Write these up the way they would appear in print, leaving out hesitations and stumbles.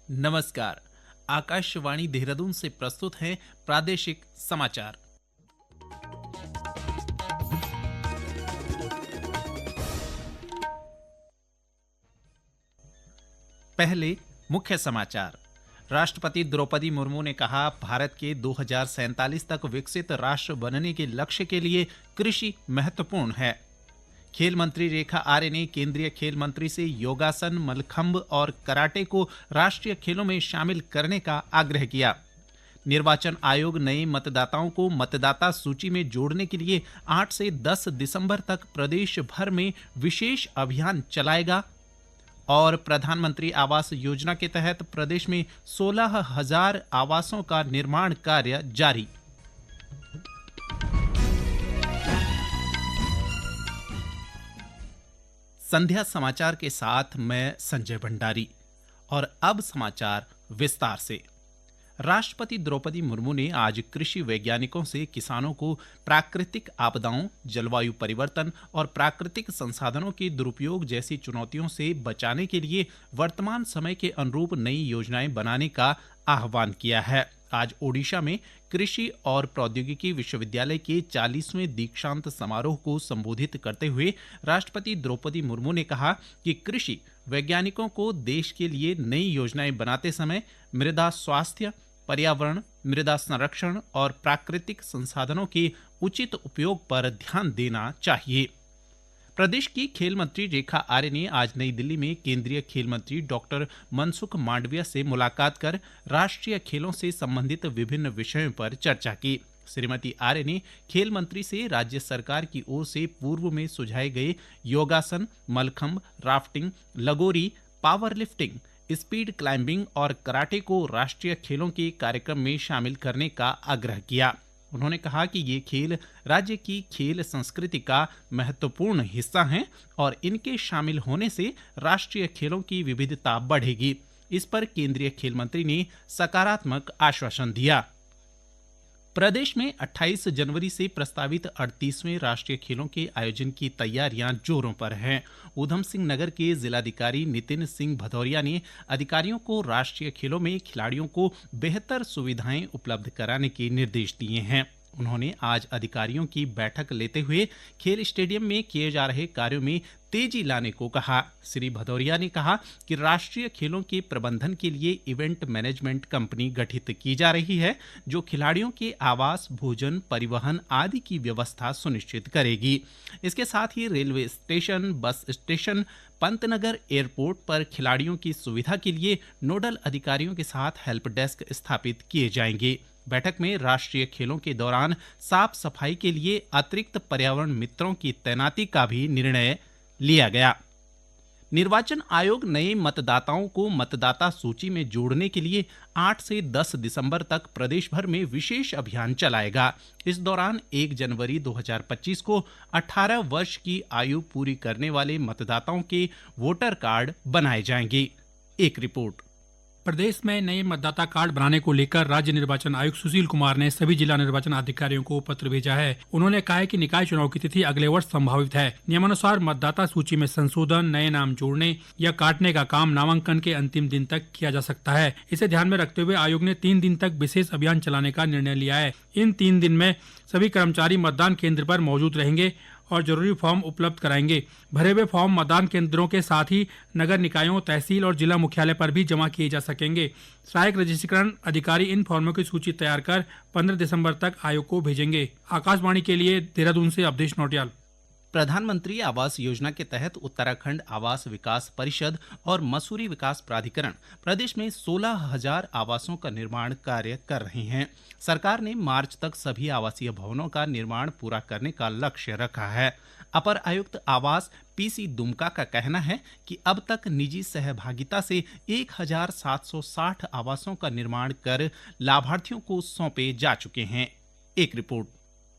नमस्कार। आकाशवाणी देहरादून से प्रस्तुत हैं प्रादेशिक समाचार। पहले मुख्य समाचार। राष्ट्रपति द्रौपदी मुर्मू ने कहा, भारत के 2047 तक विकसित राष्ट्र बनने के लक्ष्य के लिए कृषि महत्वपूर्ण है। खेल मंत्री रेखा आर्य ने केंद्रीय खेल मंत्री से योगासन, मलखंब और कराटे को राष्ट्रीय खेलों में शामिल करने का आग्रह किया। निर्वाचन आयोग नए मतदाताओं को मतदाता सूची में जोड़ने के लिए 8 से 10 दिसंबर तक प्रदेश भर में विशेष अभियान चलाएगा। और प्रधानमंत्री आवास योजना के तहत प्रदेश में 16,000 आवासों का निर्माण कार्य जारी। संध्या समाचार के साथ मैं संजय भंडारी। और अब समाचार विस्तार से। राष्ट्रपति द्रौपदी मुर्मू ने आज कृषि वैज्ञानिकों से किसानों को प्राकृतिक आपदाओं, जलवायु परिवर्तन और प्राकृतिक संसाधनों के दुरुपयोग जैसी चुनौतियों से बचाने के लिए वर्तमान समय के अनुरूप नई योजनाएं बनाने का आह्वान किया है। आज ओडिशा में कृषि और प्रौद्योगिकी विश्वविद्यालय के 40वें दीक्षांत समारोह को संबोधित करते हुए राष्ट्रपति द्रौपदी मुर्मू ने कहा कि कृषि वैज्ञानिकों को देश के लिए नई योजनाएं बनाते समय मृदा स्वास्थ्य, पर्यावरण, मृदा संरक्षण और प्राकृतिक संसाधनों के उचित उपयोग पर ध्यान देना चाहिए। प्रदेश की खेल मंत्री रेखा आर्य ने आज नई दिल्ली में केंद्रीय खेल मंत्री डॉक्टर मनसुख मांडविया से मुलाकात कर राष्ट्रीय खेलों से संबंधित विभिन्न विषयों पर चर्चा की। श्रीमती आर्य ने खेल मंत्री से राज्य सरकार की ओर से पूर्व में सुझाए गए योगासन, मलखंब, राफ्टिंग, लगोरी, पावर लिफ्टिंग, स्पीड क्लाइंबिंग और कराटे को राष्ट्रीय खेलों के कार्यक्रम में शामिल करने का आग्रह किया। उन्होंने कहा कि ये खेल राज्य की खेल संस्कृति का महत्वपूर्ण हिस्सा हैं और इनके शामिल होने से राष्ट्रीय खेलों की विविधता बढ़ेगी। इस पर केंद्रीय खेल मंत्री ने सकारात्मक आश्वासन दिया। प्रदेश में 28 जनवरी से प्रस्तावित 38वें राष्ट्रीय खेलों के आयोजन की तैयारियां जोरों पर हैं। ऊधम सिंह नगर के जिलाधिकारी नितिन सिंह भदौरिया ने अधिकारियों को राष्ट्रीय खेलों में खिलाड़ियों को बेहतर सुविधाएं उपलब्ध कराने के निर्देश दिए हैं। उन्होंने आज अधिकारियों की बैठक लेते हुए खेल स्टेडियम में किए जा रहे कार्यों में तेजी लाने को कहा। श्री भदौरिया ने कहा कि राष्ट्रीय खेलों के प्रबंधन के लिए इवेंट मैनेजमेंट कंपनी गठित की जा रही है, जो खिलाड़ियों के आवास, भोजन, परिवहन आदि की व्यवस्था सुनिश्चित करेगी। इसके साथ ही railway station, bus station, Pantnagar airport पर खिलाड़ियों की सुविधा के लिए नोडल अधिकारियों के साथ हेल्प डेस्क स्थापित किए जाएंगे। बैठक में राष्ट्रीय खेलों के दौरान साफ सफाई के लिए अतिरिक्त पर्यावरण मित्रों की तैनाती का भी निर्णय लिया गया। निर्वाचन आयोग नए मतदाताओं को मतदाता सूची में जोड़ने के लिए 8 से 10 दिसंबर तक प्रदेश भर में विशेष अभियान चलाएगा। इस दौरान 1 जनवरी 2025 को 18 वर्ष की आयु पूरी करने वाले मतदाताओं के वोटर कार्ड बनाए जाएंगे। एक रिपोर्ट। प्रदेश में नए मतदाता कार्ड बनाने को लेकर राज्य निर्वाचन आयुक्त सुशील कुमार ने सभी जिला निर्वाचन अधिकारियों को पत्र भेजा है। उन्होंने कहा है कि निकाय चुनाव की तिथि अगले वर्ष संभावित है। नियमानुसार मतदाता सूची में संशोधन, नए नाम जोड़ने या काटने का काम नामांकन के अंतिम दिन तक किया जा सकता है। इसे ध्यान में रखते हुए आयोग ने 3 दिन तक विशेष अभियान चलाने का निर्णय लिया है। इन 3 दिन में सभी कर्मचारी मतदान केंद्र पर मौजूद रहेंगे और जरूरी फॉर्म उपलब्ध कराएंगे। भरे हुए फॉर्म मतदान केंद्रों के साथ ही नगर निकायों, तहसील और जिला मुख्यालय पर भी जमा किए जा सकेंगे। सहायक रजिस्ट्रेशन अधिकारी इन फॉर्मों की सूची तैयार कर 15 दिसंबर तक आयोग को भेजेंगे। आकाशवाणी के लिए देहरादून से अवधेश नौटियाल। प्रधानमंत्री आवास योजना के तहत उत्तराखंड आवास विकास परिषद और मसूरी विकास प्राधिकरण प्रदेश में 16,000 आवासों का निर्माण कार्य कर रहे हैं। सरकार ने मार्च तक सभी आवासीय भवनों का निर्माण पूरा करने का लक्ष्य रखा है। अपर आयुक्त आवास पीसी दुमका का कहना है कि अब तक निजी सहभागिता से 1,760 आवासों का निर्माण कर लाभार्थियों को सौंपे जा चुके हैं। एक रिपोर्ट।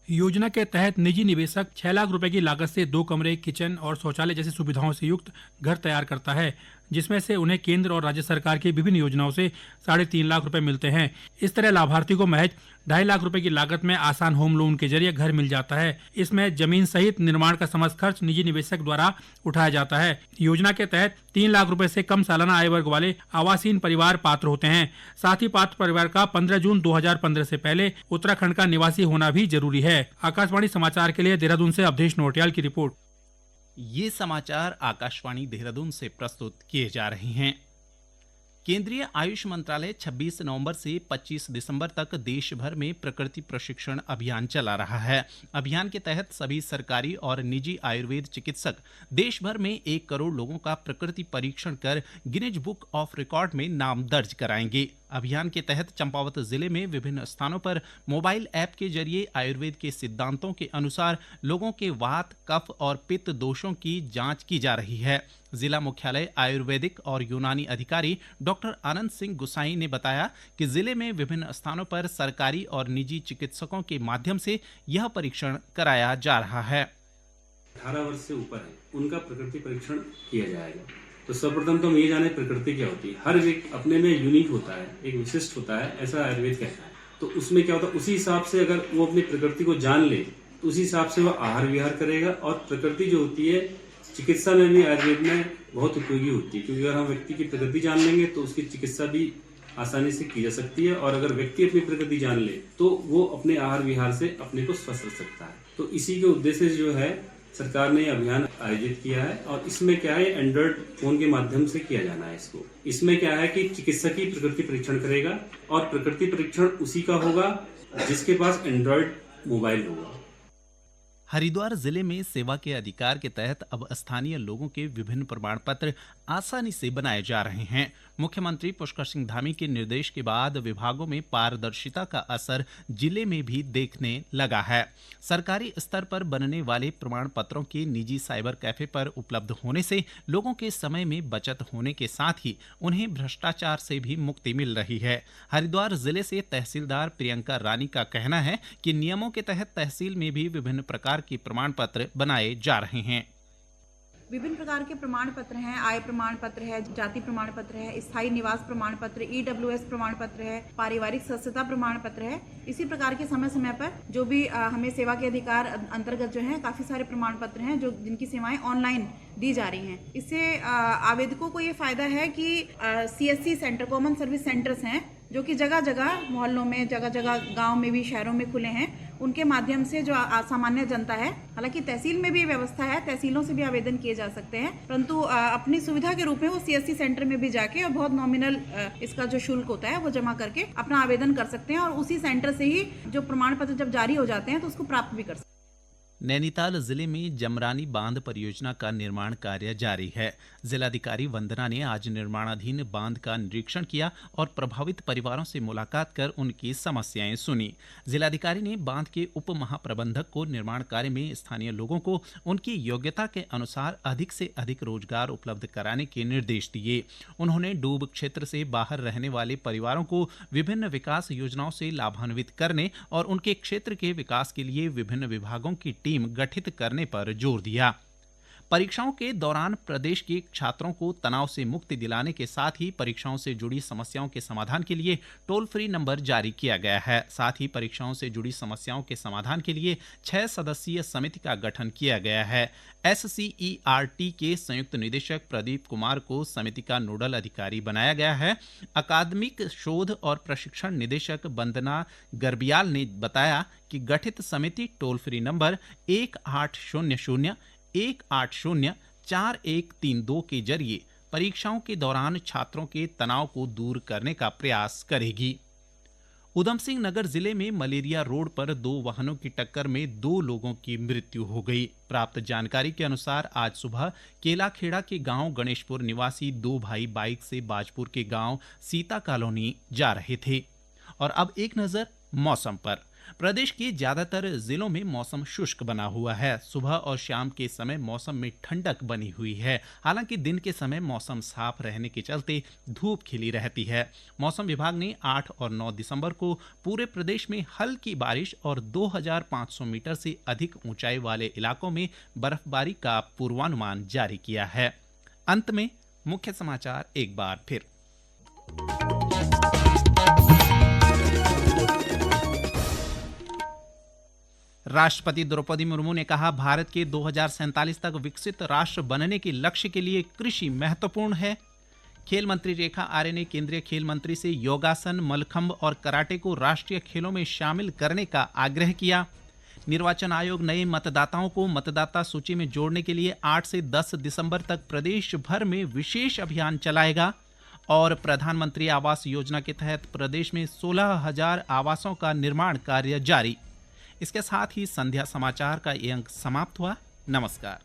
योजना के तहत निजी निवेशक 6 लाख रुपए की लागत से 2 कमरे, किचन और शौचालय जैसी सुविधाओं से युक्त घर तैयार करता है, जिसमें से उन्हें केंद्र और राज्य सरकार की विभिन्न योजनाओं से 3.5 लाख रुपए मिलते हैं। इस तरह लाभार्थी को महज 2.5 लाख रुपए की लागत में आसान होम लोन के जरिए घर मिल जाता है। इसमें जमीन सहित निर्माण का समस्त खर्च निजी निवेशक द्वारा उठाया जाता है। योजना के तहत 3 लाख रुपए से कम सालाना आय वर्ग वाले आवासीन परिवार पात्र होते हैं। साथ ही पात्र परिवार का 15 जून 2015 से पहले उत्तराखंड का निवासी होना भी जरूरी है। आकाशवाणी समाचार के लिए देहरादून से अवधेश नोटियाल की रिपोर्ट। ये समाचार आकाशवाणी देहरादून से प्रस्तुत किए जा रहे हैं। केंद्रीय आयुष मंत्रालय 26 नवंबर से 25 दिसंबर तक देश भर में प्रकृति प्रशिक्षण अभियान चला रहा है। अभियान के तहत सभी सरकारी और निजी आयुर्वेद चिकित्सक देश भर में 1 करोड़ लोगों का प्रकृति परीक्षण कर गिनीज बुक ऑफ रिकॉर्ड में नाम दर्ज कराएंगे। अभियान के तहत चंपावत जिले में विभिन्न स्थानों पर मोबाइल ऐप के जरिए आयुर्वेद के सिद्धांतों के अनुसार लोगों के वात, कफ और पित्त दोषों की जांच की जा रही है। जिला मुख्यालय आयुर्वेदिक और यूनानी अधिकारी डॉक्टर आनंद सिंह गुसाई ने बताया कि जिले में विभिन्न स्थानों पर सरकारी और निजी चिकित्सकों के माध्यम से यह परीक्षण कराया जा रहा है। 18 वर्ष से ऊपर है उनका प्रकृति परीक्षण किया जाएगा। तो सर्वप्रथम तो हम ये जाने प्रकृति क्या होती है। हर एक अपने में यूनिक होता है, एक विशिष्ट होता है, ऐसा आयुर्वेद कहता है। तो उसमें क्या होता है, उसी हिसाब से अगर वो अपनी प्रकृति को जान ले तो उसी हिसाब से वो आहार विहार करेगा। और प्रकृति जो होती है चिकित्सा में भी आयुर्वेद में बहुत उपयोगी होती है, क्योंकि अगर हम व्यक्ति की प्रकृति जान लेंगे तो उसकी चिकित्सा भी आसानी से की जा सकती है। और अगर व्यक्ति अपनी प्रकृति जान ले तो वो अपने आहार विहार से अपने को स्वस्थ रख सकता है। तो इसी के उद्देश्य से जो है सरकार ने अभियान आयोजित किया है। और इसमें क्या है, एंड्रॉइड फोन के माध्यम से किया जाना है इसको। इसमें क्या है कि चिकित्सक ही प्रकृति परीक्षण करेगा और प्रकृति परीक्षण उसी का होगा जिसके पास एंड्रॉइड मोबाइल होगा। हरिद्वार जिले में सेवा के अधिकार के तहत अब स्थानीय लोगों के विभिन्न प्रमाण पत्र आसानी से बनाए जा रहे हैं। मुख्यमंत्री पुष्कर सिंह धामी के निर्देश के बाद विभागों में पारदर्शिता का असर जिले में भी देखने लगा है। सरकारी स्तर पर बनने वाले प्रमाण पत्रों के निजी साइबर कैफे पर उपलब्ध होने से लोगों के समय में बचत होने के साथ ही उन्हें भ्रष्टाचार से भी मुक्ति मिल रही है। हरिद्वार जिले से तहसीलदार प्रियंका रानी का कहना है कि नियमों के तहत तहसील में भी विभिन्न प्रकार के प्रमाण पत्र बनाए जा रहे हैं। विभिन्न प्रकार के प्रमाण पत्र हैं। आय प्रमाण पत्र है, जाति प्रमाण पत्र है, स्थायी निवास प्रमाण पत्र, EWS प्रमाण पत्र है, पारिवारिक सदस्यता प्रमाण पत्र है। इसी प्रकार के समय समय पर जो भी हमें सेवा के अधिकार अंतर्गत जो है काफी सारे प्रमाण पत्र हैं जो जिनकी सेवाएं ऑनलाइन दी जा रही हैं। इससे आवेदकों को ये फायदा है कि CSC centre, common service centres हैं जो कि जगह जगह मोहल्लों में, जगह जगह गांव में भी, शहरों में खुले हैं। उनके माध्यम से जो सामान्य जनता है, हालांकि तहसील में भी व्यवस्था है, तहसीलों से भी आवेदन किए जा सकते हैं, परंतु अपनी सुविधा के रूप में वो CSC सेंटर में भी जाके और बहुत नॉमिनल इसका जो शुल्क होता है वो जमा करके अपना आवेदन कर सकते हैं और उसी सेंटर से ही जो प्रमाण पत्र जब जारी हो जाते हैं तो उसको प्राप्त भी कर सकते हैं। नैनीताल जिले में जमरानी बांध परियोजना का निर्माण कार्य जारी है। जिलाधिकारी वंदना ने आज निर्माणाधीन बांध का निरीक्षण किया और प्रभावित परिवारों से मुलाकात कर उनकी समस्याएं सुनी। जिलाधिकारी ने बांध के उप महाप्रबंधक को निर्माण कार्य में स्थानीय लोगों को उनकी योग्यता के अनुसार अधिक से अधिक रोजगार उपलब्ध कराने के निर्देश दिए। उन्होंने डूब क्षेत्र से बाहर रहने वाले परिवारों को विभिन्न विकास योजनाओं से लाभान्वित करने और उनके क्षेत्र के विकास के लिए विभिन्न विभागों की टीम गठित करने पर जोर दिया। परीक्षाओं के दौरान प्रदेश के छात्रों को तनाव से मुक्ति दिलाने के साथ ही परीक्षाओं से जुड़ी समस्याओं के समाधान के लिए टोल फ्री नंबर जारी किया गया है। साथ ही परीक्षाओं से जुड़ी समस्याओं के समाधान के लिए 6 सदस्यीय समिति का गठन किया गया है। SCERT के संयुक्त निदेशक प्रदीप कुमार को समिति का नोडल अधिकारी बनाया गया है। अकादमिक शोध और प्रशिक्षण निदेशक वंदना गर्बियाल ने बताया कि गठित समिति टोल फ्री नंबर 1800-180-4132 के जरिए परीक्षाओं के दौरान छात्रों के तनाव को दूर करने का प्रयास करेगी। उधम सिंह नगर जिले में मलेरिया रोड पर 2 वाहनों की टक्कर में 2 लोगों की मृत्यु हो गई। प्राप्त जानकारी के अनुसार आज सुबह केलाखेड़ा के गांव गणेशपुर निवासी 2 भाई बाइक से बाजपुर के गांव सीता कॉलोनी जा रहे थे। और अब एक नजर मौसम पर। प्रदेश के ज्यादातर जिलों में मौसम शुष्क बना हुआ है। सुबह और शाम के समय मौसम में ठंडक बनी हुई है। हालांकि दिन के समय मौसम साफ रहने के चलते धूप खिली रहती है। मौसम विभाग ने 8 और 9 दिसंबर को पूरे प्रदेश में हल्की बारिश और 2500 मीटर से अधिक ऊंचाई वाले इलाकों में बर्फबारी का पूर्वानुमान जारी किया है। अंत में मुख्य समाचार एक बार फिर। राष्ट्रपति द्रौपदी मुर्मू ने कहा, भारत के 2047 तक विकसित राष्ट्र बनने के लक्ष्य के लिए कृषि महत्वपूर्ण है। खेल मंत्री रेखा आर्य ने केंद्रीय खेल मंत्री से योगासन, मलखंब और कराटे को राष्ट्रीय खेलों में शामिल करने का आग्रह किया। निर्वाचन आयोग नए मतदाताओं को मतदाता सूची में जोड़ने के लिए 8 से 10 दिसंबर तक प्रदेश भर में विशेष अभियान चलाएगा। और प्रधानमंत्री आवास योजना के तहत प्रदेश में 16,000 आवासों का निर्माण कार्य जारी। इसके साथ ही संध्या समाचार का ये अंक समाप्त हुआ। नमस्कार।